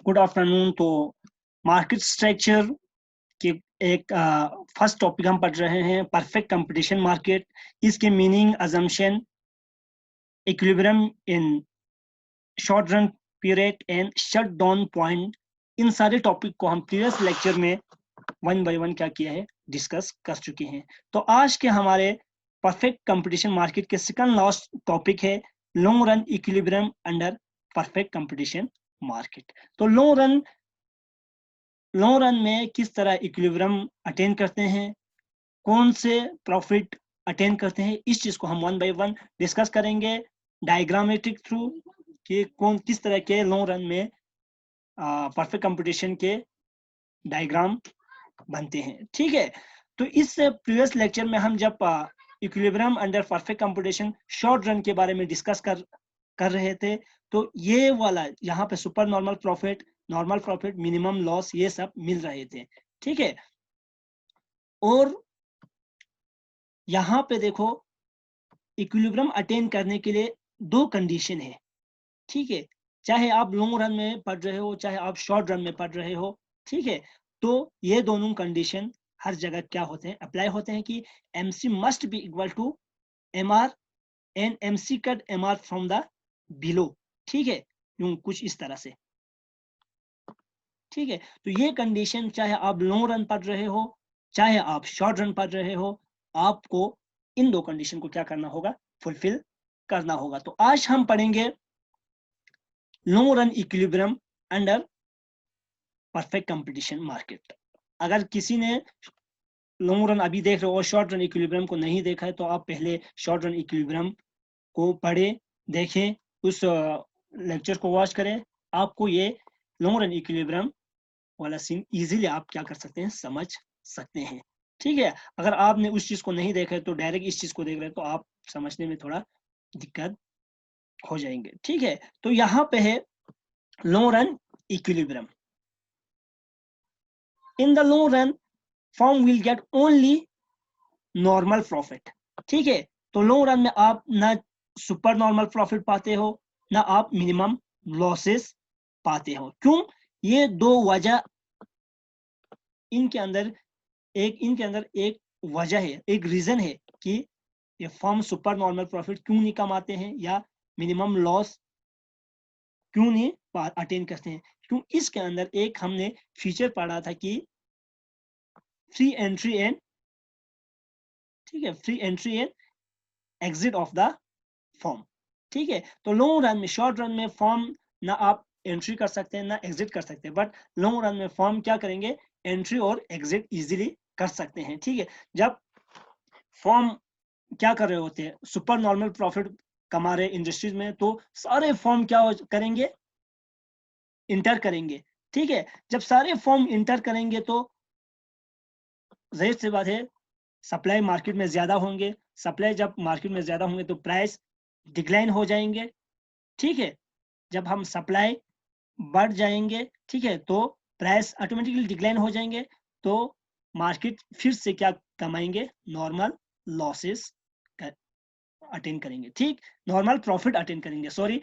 Good afternoon. तो market structure के एक फर्स्ट टॉपिक हम पढ़ रहे हैं, परफेक्ट कंपटीशन मार्केट। इसके meaning, assumption, equilibrium in short run period and shut down point, इन सारे टॉपिक को हम प्रीवियस लेक्चर में वन बाय वन क्या किया है, डिस्कस कर चुके हैं। तो आज के हमारे परफेक्ट कंपटीशन मार्केट के सेकंड लास्ट टॉपिक है long run equilibrium under perfect competition market. तो लॉन्ग रन में किस तरह इक्विलिब्रियम अटेन करते हैं, कौन से प्रॉफिट अटेन करते हैं, इस चीज को हम वन बाय वन डिस्कस करेंगे डायग्रामेटिक थ्रू कि कौन किस तरह के लॉन्ग रन में परफेक्ट कंपटीशन के डायग्राम बनते हैं। ठीक है, तो इस प्रीवियस लेक्चर में हम जब equilibrium under perfect competition short run के बारे में डिस्कस कर रहे थे, तो ये वाला यहाँ पे super normal profit, normal profit, minimum loss, ये सब मिल रहे थे। ठीक है, और यहाँ पे देखो इक्विलिब्रियम अटेन करने के लिए दो कंडीशन है। ठीक है, चाहे आप लॉन्ग रन में पढ़ रहे हो, चाहे आप शॉर्ट रन में पढ़ रहे हो। ठीक है, तो ये दोनों कंडीशन हर जगह क्या होते हैं, अप्लाई होते हैं कि MC must be equal to MR and MC cut MR from the below. ठीक है, यूं कुछ इस तरह से। ठीक है, तो ये कंडीशन चाहे आप लॉन्ग रन पढ़ रहे हो, चाहे आप शॉर्ट रन पढ़ रहे हो, आपको इन दो कंडीशन को क्या करना होगा, फुलफिल करना होगा। तो आज हम पढ़ेंगे long run equilibrium under perfect competition market. अगर किसी ने लॉन्ग रन अभी देख रहे हो और शॉर्ट रन इक्विलिब्रियम को नहीं देखा है, तो आप पहले शॉर्ट रन इक्विलिब्रियम को पढ़े, देखें, उस लेक्चर को वॉच करें। आपको ये लॉन्ग रन इक्विलिब्रियम वाला सीन इजीली आप क्या कर सकते हैं, समझ सकते हैं। ठीक है, अगर आपने उस चीज को नहीं देखा है तो डायरेक्ट इस चीज को देख रहे हैं तो आप समझने में थोड़ा दिक्कत हो जाएंगे। ठीक है, तो यहाँ पे है long run equilibrium. In the long run firm will get only normal profit. ठीक है, तो लॉन्ग रन में आप ना सुपर नॉर्मल प्रॉफिट पाते हो, ना आप मिनिमम लॉसेस पाते हो। क्यों? ये दो वजह, इनके अंदर एक वजह है, एक रीजन है कि ये फर्म सुपर नॉर्मल प्रॉफिट क्यों नहीं कमाते हैं या मिनिमम लॉस क्यों नहीं अटेन करते हैं। क्यों? इसके अंदर एक हमने फीचर पढ़ा था कि फ्री एंट्री एंड, ठीक है, free entry and exit of the firm. ठीक है, तो लॉन्ग रन में, शॉर्ट रन में फर्म ना आप एंट्री कर सकते हैं ना एग्जिट कर सकते हैं, बट लॉन्ग रन में फर्म क्या करेंगे, एंट्री और एग्जिट इजीली कर सकते हैं। ठीक है, जब फर्म क्या कर रहे होते हैं, सुपर नॉर्मल प्रॉफिट कमा रहे इंडस्ट्रीज में, तो सारे फर्म क्या करेंगे, इंटर करेंगे। ठीक है, जब सारे फर्म इंटर करेंगे तो जाहिर सी बात है सप्लाई मार्केट में ज्यादा होंगे, सप्लाई जब मार्केट में ज्यादा होंगे तो प्राइस डिक्लाइन हो जाएंगे। ठीक है, जब हम सप्लाई बढ़ जाएंगे, ठीक है, तो प्राइस ऑटोमेटिकली डिक्लाइन हो जाएंगे, तो मार्केट फिर से क्या कमाएंगे, नॉर्मल लॉसेस अटेन करेंगे। ठीक, नॉर्मल प्रॉफिट अटेन करेंगे, सॉरी।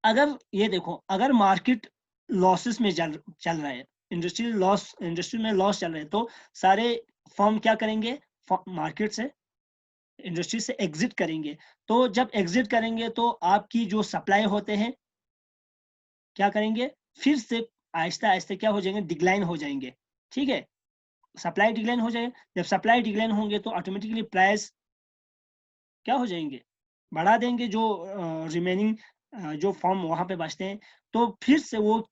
अगर ये देखो, अगर मार्केट लॉसेस में चल रहा है, इंडस्ट्री में लॉस चल रहे हैं, तो सारे फर्म क्या करेंगे, मार्केट से, इंडस्ट्री से एग्जिट करेंगे। तो जब एग्जिट करेंगे तो आपकी जो सप्लाई होते हैं क्या करेंगे, फिर से आहिस्ता आहिस्ता क्या हो जाएंगे, डिक्लाइन हो जाएंगे। ठीक है, सप्लाई डिक्लाइन हो जाएगा, जब सप्लाई डिक्लाइन होंगे तो ऑटोमेटिकली प्राइस क्या हो जाएंगे, बढ़ा देंगे, जो रिमेनिंग जो फॉर्म वहां पे बचते हैं, तो फिर से वो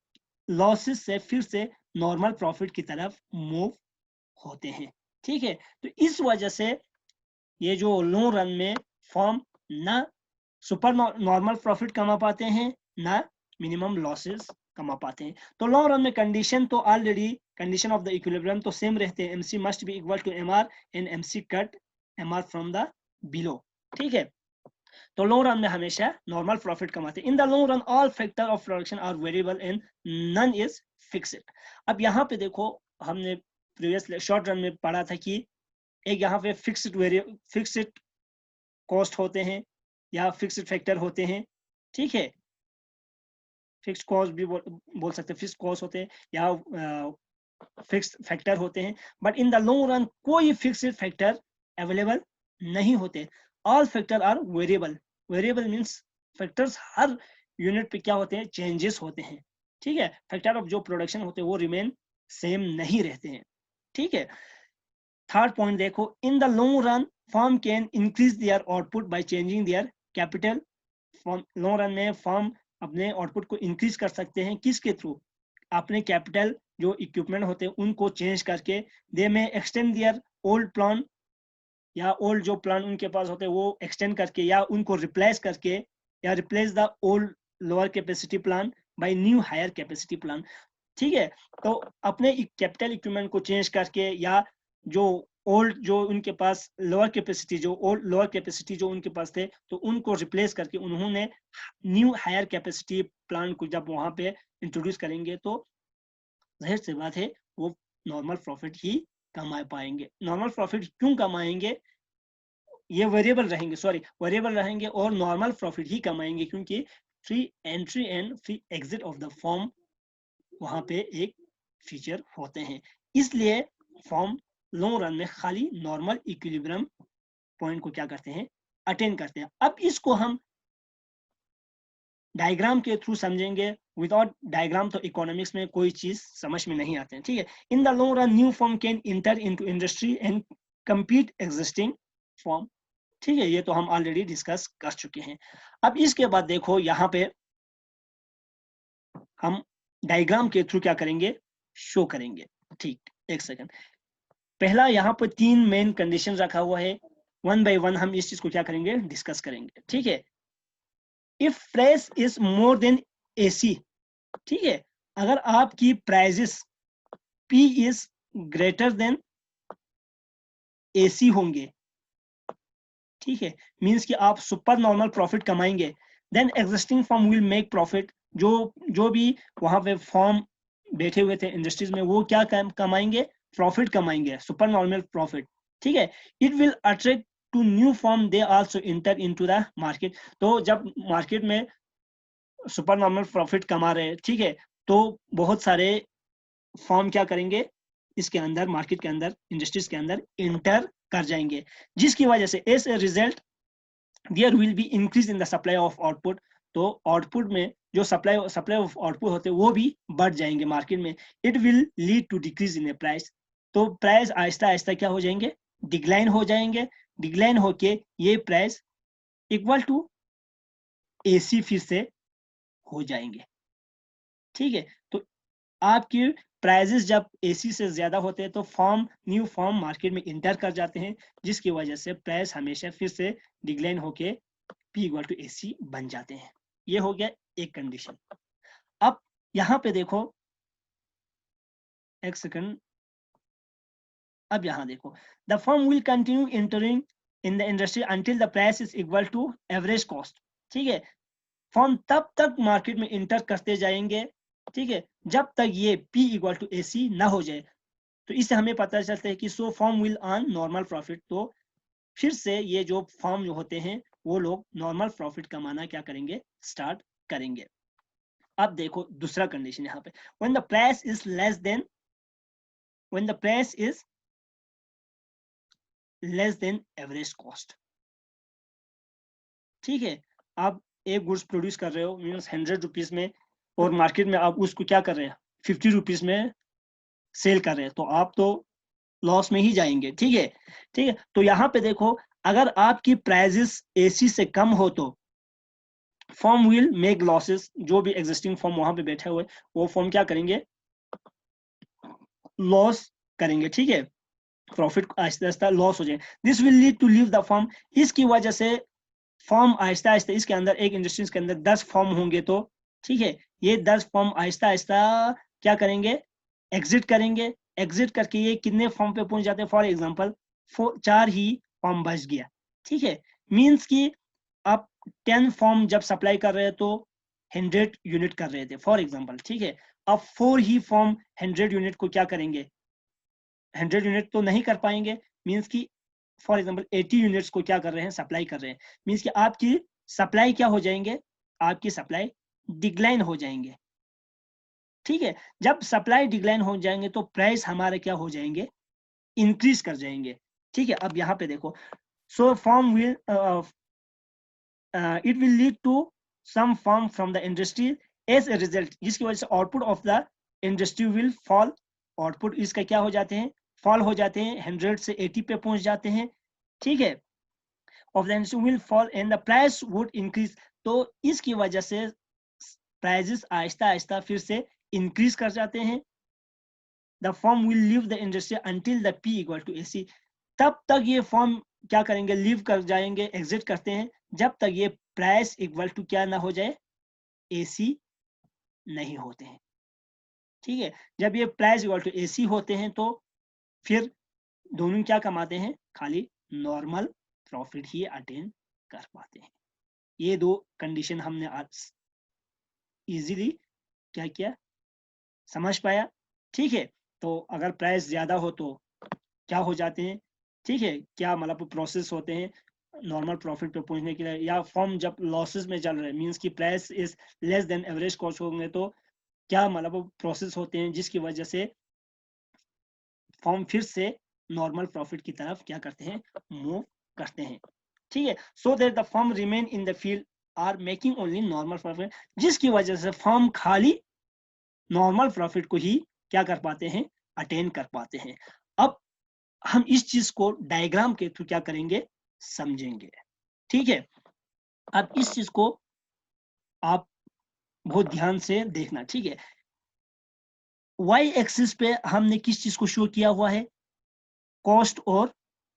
लॉसेस से फिर से नॉर्मल प्रॉफिट की तरफ मूव होते हैं। ठीक है, तो इस वजह से ये जो लॉन्ग रन में फॉर्म ना सुपर नॉर्मल प्रॉफिट कमा पाते हैं, ना मिनिमम लॉसेस कमा पाते हैं। तो लॉन्ग रन में कंडीशन तो already, condition of the equilibrium तो सेम रहते हैं, MC must be equal to MR and MC cut MR from the below. ठीक है, तो लॉन्ग रन में हमेशा नॉर्मल प्रॉफिट कमाते हैं। In the long run all factor of production are variable and none is fixed. अब यहाँ पे देखो, हमने प्रीवियस शॉर्ट रन में पढ़ा था कि एक यहाँ पे फिक्स्ड कॉस्ट होते हैं या फिक्स्ड फैक्टर होते हैं। ठीक है, फिक्स्ड कॉस्ट भी बोल सकते हैं, फिक्स्ड कॉस्ट होते हैं या फिक्स्ड फैक्टर होते हैं, but in the long run कोई फिक्स्ड फैक्टर अवेलेबल नहीं होते। All factor are variable. Variable means factors हर यूनिट पे क्या होते हैं, चेंजेस होते हैं, ठीक है। फैक्टर ऑफ जो प्रोडक्शन होते हैं वो रिमेन सेम नहीं रहते हैं, ठीक है। थर्ड पॉइंट देखो, इन the long run firm can increase their output by changing their capital. Long run में फर्म अपने आउटपुट को इंक्रीज कर सकते हैं, किसके थ्रू, अपने कैपिटल जो इक्विपमेंट होते हैं उनको चेंज करके। दे में एक्सटेंड देयर ओल्ड प्लान, या ओल्ड जो प्लान उनके पास होते हैं वो एक्सटेंड करके या उनको रिप्लेस करके, या replace the old lower capacity plan by new higher capacity plan, ठीक है। तो अपने कैपिटल इक्विपमेंट को चेंज करके, या जो ओल्ड जो उनके पास लोअर कैपेसिटी जो ओल्ड लोअर कैपेसिटी जो उनके पास थे तो उनको रिप्लेस करके उन्होंने न्यू हायर कैपेसिटी प्लान को जब वहां पे इंट्रोड्यूस करेंगे तो जाहिर सी बात है वो नॉर्मल प्रॉफिट ही कमा पाएंगे। नॉर्मल प्रॉफिट क्यों कमाएंगे, ये वेरिएबल रहेंगे, सॉरी वेरिएबल रहेंगे और नॉर्मल प्रॉफिट ही कमाएंगे, क्योंकि free entry and free exit of the form वहां पे एक फीचर होते हैं। इसलिए फॉर्म लॉन्ग रन में खाली नॉर्मल इक्विलिब्रियम पॉइंट को क्या करते हैं, अटेन करते हैं। अब इसको हम डायग्राम के थ्रू समझेंगे, विदाउट डायग्राम तो इकोनॉमिक्स में कोई चीज समझ में नहीं आते हैं, ठीक है। इन the long run new form can inter into industry and compete existing form, ठीक है। ये तो हम ऑलरेडी डिस्कस कर चुके हैं। अब इसके बाद देखो यहाँ पे हम डायग्राम के थ्रू क्या करेंगे, शो करेंगे, ठीक। एक सेकंड, पहला यहाँ पर 3 मेन कंडीशन रखा हुआ है, वन बाय वन हम इस चीज को क्या करेंगे, डिस्कस करेंगे, ठीक है। If price is more than AC, ठीक है, अगर आपकी prices P is greater than AC होंगे, ठीक है, मींस कि आप सुपर नॉर्मल प्रॉफिट कमाएंगे, then existing firm will make profit. जो भी वहां पे फॉर्म बैठे हुए थे इंडस्ट्रीज में वो क्या कमाएंगे, प्रॉफिट कमाएंगे, सुपर नॉर्मल प्रॉफिट, ठीक है। It will attract to new firm, they also enter into the market. तो जब मार्केट में सुपर नॉर्मल प्रॉफिट कमा रहे हैं, ठीक है, तो बहुत सारे फॉर्म क्या करेंगे, इसके अंदर मार्केट के अंदर इंडस्ट्रीज के अंदर इंटर कर जाएंगे, जिसकी वजह से as a result there will be increase in the supply of output. तो आउटपुट में जो सप्लाई ऑफ आउटपुट होते हैं वो भी बढ़ जाएंगे मार्केट में। It will lead to decrease in a price. तो प्राइस आहिस्ता आहिस्ता क्या हो जाएंगे, डिक्लाइन हो जाएंगे। डिक्लाइन होके ये प्राइस इक्वल टू AC फिर से हो जाएंगे, ठीक है। तो आपकी प्राइजेस जब AC से ज्यादा होते हैं तो न्यू फॉर्म मार्केट में इंटर कर जाते हैं, जिसकी वजह से प्राइस हमेशा फिर से डिक्लाइन होके P इक्वल टू AC बन जाते हैं। ये हो गया एक कंडीशन। अब यहां पे देखो, एक सेकंड, अब यहां देखो, the firm will continue entering in the industry until the price is equal to average cost, ठीक है। फर्म तब तक मार्केट में इंटर करते जाएंगे, ठीक है, जब तक ये P इक्वल टू AC ना हो जाए। तो इससे हमें पता चलता है कि so firm will earn normal profit. तो फिर से ये जो फर्म जो होते हैं वो लोग नॉर्मल प्रॉफिट कमाना क्या करेंगे, स्टार्ट करेंगे। अब देखो दूसरा कंडीशन यहाँ पे, when the price is less than, when the price is less than average cost, ठीक है। आप एक गुड्स प्रोड्यूस कर रहे हो मीन्स 100 रुपीज में, और मार्केट में आप उसको क्या कर रहे हैं, 50 रुपीज में सेल कर रहे हैं, तो आप तो लॉस में ही जाएंगे, ठीक है। ठीक है, तो यहाँ पे देखो, अगर आपकी प्राइजेस AC से कम हो तो फॉर्म विल मेक लॉसेस। जो भी एग्जिस्टिंग फॉर्म वहां पे बैठे हुए वो फॉर्म क्या करेंगे, लॉस करेंगे, ठीक है। प्रॉफिट आहिस्ता आहिस्ता लॉस हो जाए, this will lead to leave the firm. इसकी वजह से फॉर्म आहिस्ता आहिस्ता, इसके अंदर एक इंडस्ट्रीज के अंदर 10 फॉर्म होंगे तो, ठीक है, ये 10 फॉर्म आहिस्ता आहिस्ता क्या करेंगे, एग्जिट करेंगे। एग्जिट करके ये कितने फॉर्म पे पहुंच जाते हैं, फॉर एग्जांपल 4 ही फॉर्म बच गया, ठीक है। मींस कि आप 10 फॉर्म जब सप्लाई कर रहे हैं तो 100 यूनिट कर रहे थे फॉर एग्जांपल, ठीक है। अब 4 ही फॉर्म 100 यूनिट को क्या करेंगे, 100 यूनिट तो नहीं कर पाएंगे, मींस कि फॉर एग्जांपल 80 यूनिट्स को क्या कर रहे हैं, सप्लाई कर रहे हैं। मींस कि आपकी सप्लाई क्या हो जाएंगे, आपकी सप्लाई डिक्लाइन हो जाएंगे, ठीक है। जब सप्लाई डिक्लाइन हो जाएंगे तो प्राइस हमारे क्या हो जाएंगे, इंक्रीज कर जाएंगे, ठीक है। अब यहाँ पे देखो, so firm will it will lead to some firm from the industry as a result, जिसकी वजह से output of the industry will fall, output इसका क्या हो जाते हैं, फॉल हो जाते हैं, 100 से 80 पे पहुंच जाते हैं, ठीक है। Of the industry will fall and the price would increase, तो इसकी वजह से प्राइजेस आहिस्ता आहिस्ता फिर से इंक्रीज कर जाते हैं। The firm will leave the industry until the P equal to AC, तब तक ये फॉर्म क्या करेंगे, लीव कर जाएंगे, एग्जिट करते हैं, जब तक ये प्राइस इक्वल टू क्या ना हो जाए, AC नहीं होते हैं, ठीक है। जब ये प्राइस इक्वल टू AC होते हैं तो फिर दोनों क्या कमाते हैं, खाली नॉर्मल प्रॉफिट ही अटेन कर पाते हैं। ये दो कंडीशन हमने आज इजीली क्या किया, समझ पाया, ठीक है। तो अगर प्राइस ज्यादा हो तो क्या हो जाते हैं, ठीक है, क्या मतलब प्रोसेस होते हैं नॉर्मल प्रॉफिट पे पहुंचने के लिए, या फॉर्म जब लॉसेस में चल रहे हैं मींस की price is less than average cost होंगे तो क्या मतलब प्रोसेस होते हैं जिसकी वजह से फॉर्म फिर से नॉर्मल प्रॉफिट की तरफ क्या करते हैं, मूव करते हैं, ठीक है। So that the firm remain in the field are making only normal profit, जिसकी वजह से फर्म खाली नॉर्मल प्रॉफिट को ही क्या कर पाते हैं, अटेन कर पाते हैं। अब हम इस चीज को डायग्राम के थ्रू क्या करेंगे, समझेंगे, ठीक है। अब इस चीज को आप बहुत ध्यान से देखना, ठीक है। वाई एक्सिस पे हमने किस चीज को शो किया हुआ है, कॉस्ट और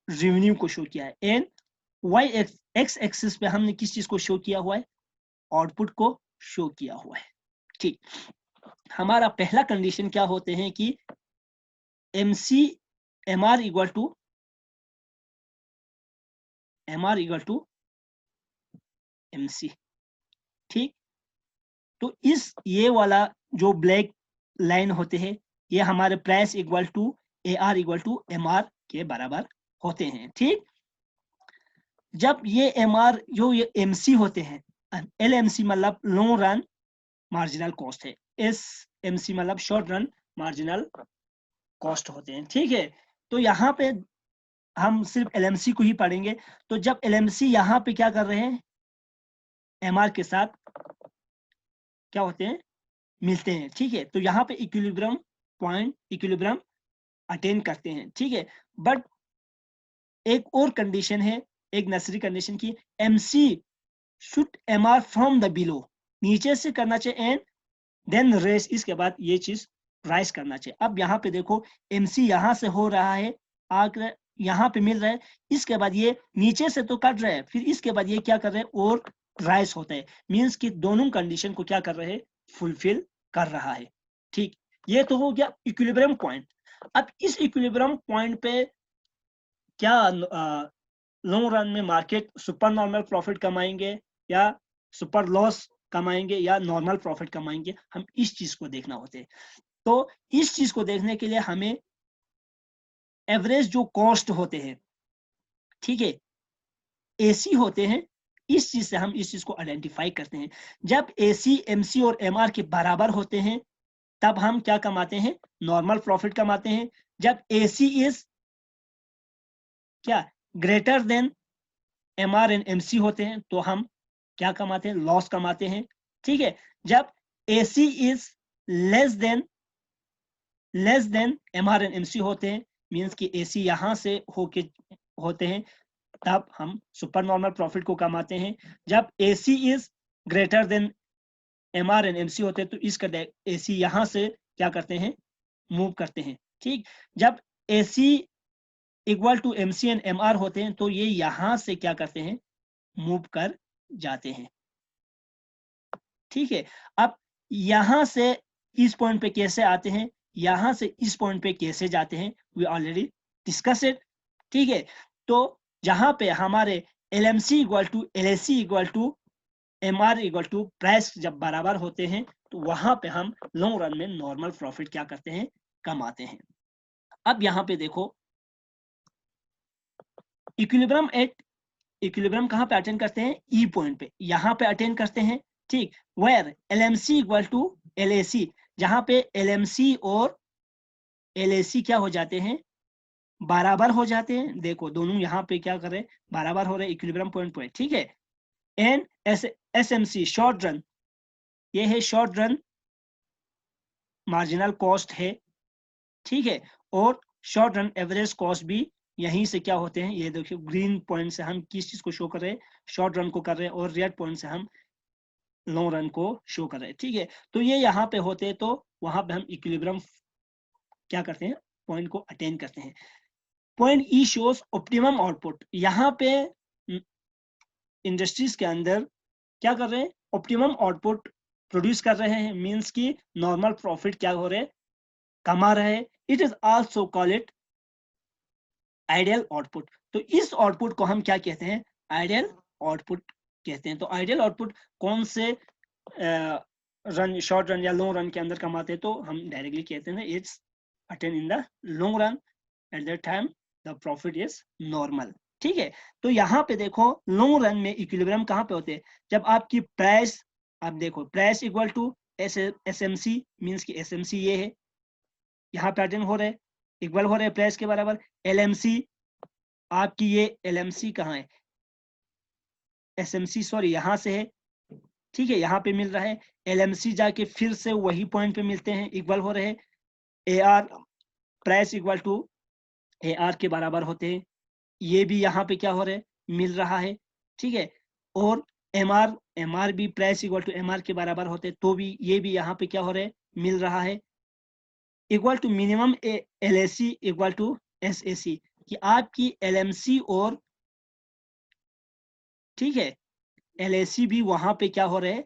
रेवेन्यू को शो किया है, एंड वाई एक्स एक्सिस पे हमने किस चीज को शो किया हुआ है, आउटपुट को शो किया हुआ है, ठीक। हमारा पहला कंडीशन क्या होते हैं कि MC MR equal to MC, ठीक। तो इस ये वाला जो ब्लैक लाइन होते हैं ये हमारे price equal to AR equal to MR के बराबर होते हैं, ठीक। जब ये MR जो ये MC होते हैं, LMC मतलब लॉन्ग रन मार्जिनल कॉस्ट है, SMC मतलब शॉर्ट रन मार्जिनल कॉस्ट होते हैं, ठीक है। तो यहाँ पे हम सिर्फ LMC को ही पढ़ेंगे, तो जब LMC यहाँ पे क्या कर रहे हैं, MR के साथ क्या होते हैं, मिलते हैं, ठीक है। तो यहाँ पे इक्विलिब्रियम पॉइंट, इक्विलिब्रियम अटेन करते हैं, ठीक है। बट एक और कंडीशन है, एक नेसेसरी कंडीशन की MC should MR from the below, नीचे से करना चाहिए एंड देन रेस, इसके बाद ये चीज राइज करना चाहिए। अब यहाँ पे देखो MC यहाँ से हो रहा है, आकर यहाँ पे मिल रहा है, इसके बाद ये नीचे से तो कट रहा है, फिर इसके बाद ये क्या कर रहे हैं और राइज होता है, मींस कि दोनों कंडीशन को क्या कर रहे हैं, फुलफिल कर रहा है, ठीक। ये तो हो गया इक्विलिब्रियम पॉइंट। अब इस इक्विलिब्रियम पॉइंट पे क्या लॉन्ग रन में मार्केट सुपर नॉर्मल प्रॉफिट कमाएंगे या सुपर लॉस कमाएंगे या नॉर्मल प्रॉफिट कमाएंगे, हम इस चीज को देखना होते हैं। तो इस चीज को देखने के लिए हमें एवरेज जो कॉस्ट होते हैं, ठीक है, AC होते हैं, इस चीज से हम इस चीज को आइडेंटिफाई करते हैं। जब AC MC और MR के बराबर होते हैं तब हम क्या कमाते हैं, नॉर्मल प्रॉफिट कमाते हैं। जब AC इज क्या greater than MR and MC होते हैं तो हम क्या कमाते हैं, लॉस कमाते हैं, ठीक है। जब AC is less than MR and MC होते हैं, मींस कि AC यहां से होके होते हैं, तब हम सुपर नॉर्मल प्रॉफिट को कमाते हैं। जब AC is greater then MR and MC होते हैं तो इसका AC यहां से क्या करते हैं, मूव करते हैं, ठीक। जब AC equal to MC and MR होते हैं तो ये यहां से क्या करते हैं, मूव कर जाते हैं, ठीक है। अब यहां से इस पॉइंट पे कैसे आते हैं, यहां से इस पॉइंट पे कैसे जाते हैं, वी ऑलरेडी डिस्कस इट, ठीक है। तो जहां पे हमारे LMC equal to LAC equal to MR equal to price जब बराबर होते हैं तो वहां पे हम लॉन्ग रन में नॉर्मल प्रॉफिट क्या करते हैं, कमाते हैं। अब यहाँ पे देखो इक्विलिब्रियम कहाँ पे अटेंड करते हैं, E पॉइंट पे, यहाँ पे अटेंड करते हैं, ठीक, where LMC equal to LAC, जहां पे LMC और LAC क्या हो जाते हैं, बराबर हो जाते हैं। देखो दोनों यहाँ पे क्या कर रहे हैं, बराबर हो रहे हैं इक्विलिब्रियम पॉइंट पे, ठीक है। एंड SMC शॉर्ट रन, ये है शॉर्ट रन मार्जिनल कॉस्ट है, ठीक है। और शॉर्ट रन एवरेज कॉस्ट भी यहीं से क्या होते हैं, ये देखिए ग्रीन पॉइंट से हम किस चीज को शो कर रहे हैं, शॉर्ट रन को कर रहे हैं, और रेड पॉइंट से हम लॉन्ग रन को शो कर रहे हैं, ठीक है। तो ये यहाँ पे होते हैं, तो वहां पे हम इक्विलिब्रियम क्या करते हैं, पॉइंट को अटेन करते हैं। पॉइंट ई शोज ऑप्टिमम आउटपुट, यहाँ पे इंडस्ट्रीज के अंदर क्या कर रहे हैं, ऑप्टिमम आउटपुट प्रोड्यूस कर रहे हैं, मींस की नॉर्मल प्रॉफिट क्या हो रहे हैं, कमा रहे हैं। It is also call it ideal output. तो इस आउटपुट को हम क्या कहते हैं, आइडियल आउटपुट कहते हैं। तो आइडियल आउटपुट कौन से रन, शॉर्ट रन या लॉन्ग रन के अंदर कमाते हैं, तो हम डायरेक्टली कहते हैं it's attain in the long run, at that time the profit is normal, ठीक है। तो यहाँ पे देखो लॉन्ग रन में इक्विलिब्रियम कहाँ पे होते हैं, जब आपकी प्राइस, आप देखो price equal to SMC, means की SMC ये है, यहाँ पे अटेन हो रहे, इक्वल हो रहे प्राइस के बराबर। LMC, आपकी ये LMC कहाँ है, SMC सॉरी यहाँ से है, ठीक है, यहाँ पे मिल रहा है। LMC जाके फिर से वही पॉइंट पे मिलते हैं, इक्वल हो रहे। AR, price equal to AR के बराबर होते हैं, ये भी यहाँ पे क्या हो रहा है, मिल रहा है, ठीक है। और MR भी प्राइस इक्वल टू MR के बराबर होते हैं, तो भी ये भी यहाँ पे क्या हो रहा है, मिल रहा है। Equal to minimum LAC equal to SAC, कि आपकी LMC और, ठीक है, LAC भी वहां पे क्या हो रहा है,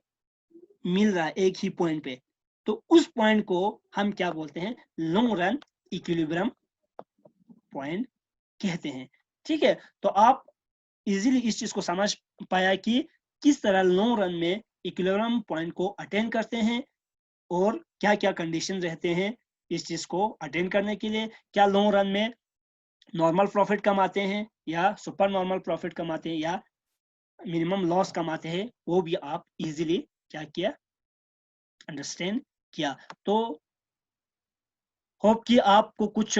मिल रहा है एक ही पॉइंट पे। तो उस पॉइंट को हम क्या बोलते हैं, लॉन्ग रन इक्विलिब्रियम पॉइंट कहते हैं, ठीक है। तो आप इजीली इस चीज को समझ पाया कि किस तरह लॉन्ग रन में इक्विलिब्रियम पॉइंट को अटेन करते हैं, और क्या क्या कंडीशन रहते हैं इस चीज को अटेन करने के लिए। क्या लॉन्ग रन में नॉर्मल प्रॉफिट कमाते हैं, या सुपर नॉर्मल प्रॉफिट कमाते हैं, या मिनिमम लॉस कमाते हैं, वो भी आप इजीली क्या किया, अंडरस्टैंड किया। तो होप कि आपको कुछ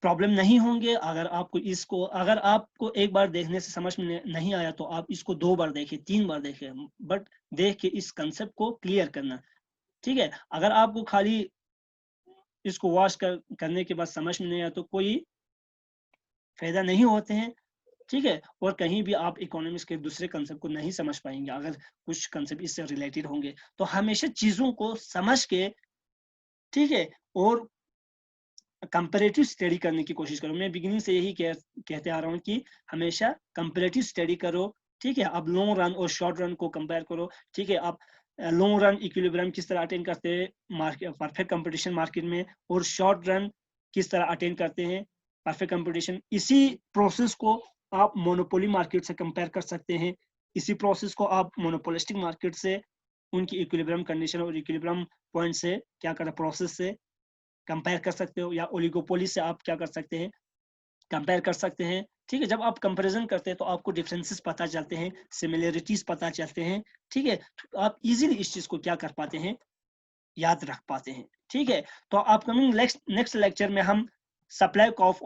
प्रॉब्लम नहीं होंगे। अगर आपको एक बार देखने से समझ में नहीं आया, तो आप इसको 2 बार देखें, 3 बार देखें, बट देख के इस कंसेप्ट को क्लियर करना, ठीक है। अगर आपको खाली इसको करने के बाद समझ में नहीं आया, तो कोई फायदा नहीं होते हैं, ठीक है। और कहीं भी आप इकोनॉमिक्स के दूसरे कंसेप्ट को नहीं समझ पाएंगे, अगर कुछ कंसेप्ट इससे रिलेटेड होंगे। तो हमेशा चीजों को समझ के, ठीक है, और कंपैरेटिव स्टडी करने की कोशिश करो। मैं बिगिनिंग से यही कहते आ रहा हूँ कि हमेशा कंपैरेटिव स्टडी करो, ठीक है। अब लॉन्ग रन और शॉर्ट रन को कंपेयर करो, ठीक है। अब लॉन्ग रन इक्विलिब्रियम किस तरह अटेन करते हैं मार्केट, परफेक्ट कंपटीशन मार्केट में, और शॉर्ट रन किस तरह अटेन करते हैं परफेक्ट कंपटीशन। इसी प्रोसेस को आप मोनोपोली मार्केट से कंपेयर कर सकते हैं, इसी प्रोसेस को आप मोनोपोलिस्टिक मार्केट से, उनकी इक्विलिब्रियम कंडीशन और इक्विलिब्रियम पॉइंट से क्या करें, प्रोसेस से कंपेयर कर सकते हो, या ओलिगोपोली से आप क्या कर सकते हैं, कंपेयर कर सकते हैं, ठीक है। जब आप कंपैरिजन करते हैं तो आपको डिफरेंसेस पता चलते हैं, सिमिलरिटीज पता चलते हैं, ठीक है। तो आप इजीली इस चीज को क्या कर पाते हैं, याद रख पाते हैं, ठीक है। तो अपकमिंग नेक्स्ट लेक्चर में हम supply of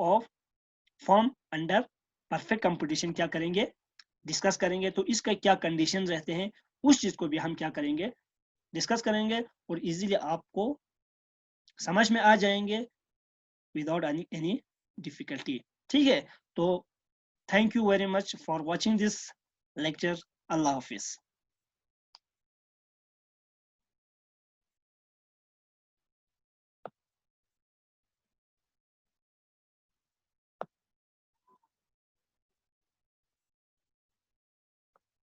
form under perfect competition क्या करेंगे, डिस्कस करेंगे। तो इसका क्या कंडीशन रहते हैं, उस चीज को भी हम क्या करेंगे, डिस्कस करेंगे, और इजीली आपको समझ में आ जाएंगे विदाउट एनी डिफिकल्टी, ठीक है। तो thank you very much for watching this lecture. Allah Hafiz.